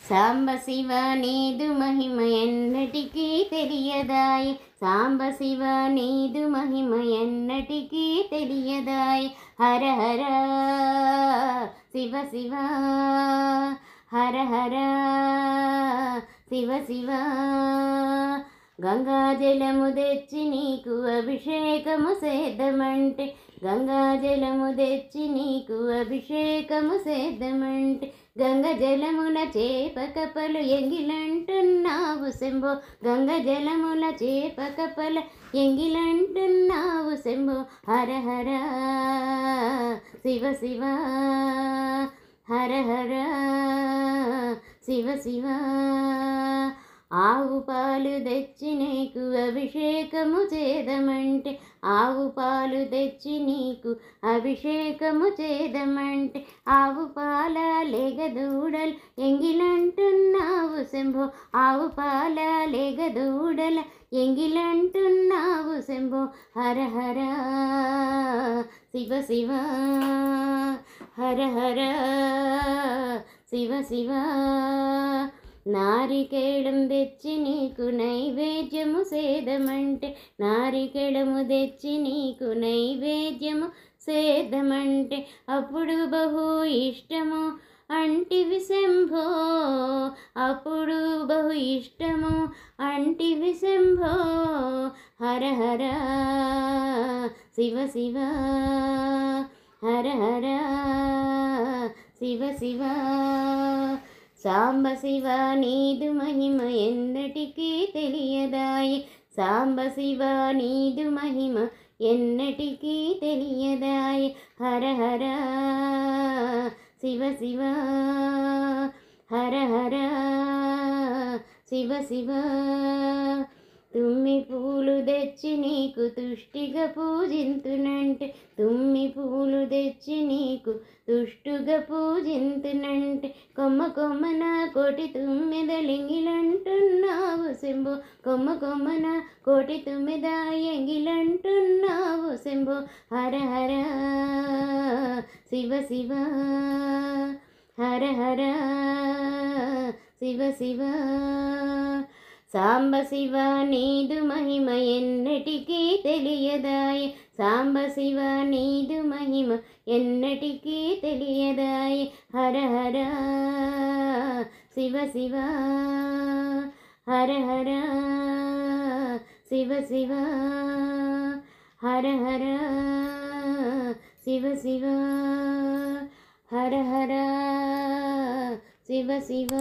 సాంబ శివ నీదు మహిమ ఎన్నటికీ తెలియదాయి, సాంబ శివ నీదు మహిమ ఎన్నటికీ తెలియదాయి. హర హర శివ శివ, హర హర శివ శివ. గంగాజలము తెచ్చి నీకు అభిషేకము సేద్దామంటే, గంగాజలము తెచ్చి నీకు అభిషేకము సేద్దామంటే, గంగ జలముల చేప కపలు ఎంగిలంటున్నావు శంభో, గంగ జలముల చేప కపల ఎంగిలంటున్నావు శంభో. హర హర శివ శివ, హర హర శివ శివ. ఆవు పాలు తెచ్చి నీకు అభిషేకము చేదమంటే, ఆవు పాలు తెచ్చి నీకు అభిషేకము చేదమంటే, ఆవు పాల లేగదూడలు ఎంగిలంటున్నావు శంభో, ఆవు పాల లేగదూడల ఎంగిలంటున్నావు శంభో. హర హర శివ శివ, హర హర శివ శివ. నారికేళం తెచ్చి నీకు నైవేద్యము సేదమంటే, నారికేళము తెచ్చి నీకు నైవేద్యము సేదమంటే, అప్పుడు బహు ఇష్టము అంటివి శంభో, అప్పుడు బహు ఇష్టము అంటివి శంభో. హర హర శివ శివ, హర హర శివ శివ. సాంబ శివ నీదు మహిమ ఎన్నటికీ తెలియదాయి, సాంబ శివ నీదు మహిమ ఎన్నటికీ తెలియదాయి. హర హర శివ శివ, హర హర శివ శివ. తుమ్మి పూలు తెచ్చి నీకు తుష్టిగా పూజింతునంటే, తుమ్మి పూలు తెచ్చి నీకు తుష్టుగా పూజింతునంటే, కొమ్మ కొమ్మన కోటి తుమ్మెదలింగిలంటున్నావు శంభో, కొమ్మ కొమ్మన కోటి తుమ్మెద ఎంగిలంటున్నావు శంభో. హర హర శివ శివ, హర హర శివ శివ. సాంబ శివ నీదు మహిమ ఎన్నటికీ తెలియదాయి, సాంబ శివ నీదు మహిమ ఎన్నటికీ తెలియదాయి. హర హర శివ శివ, హర హర శివ శివ, హర హర శివ శివ, హర హర శివ శివ.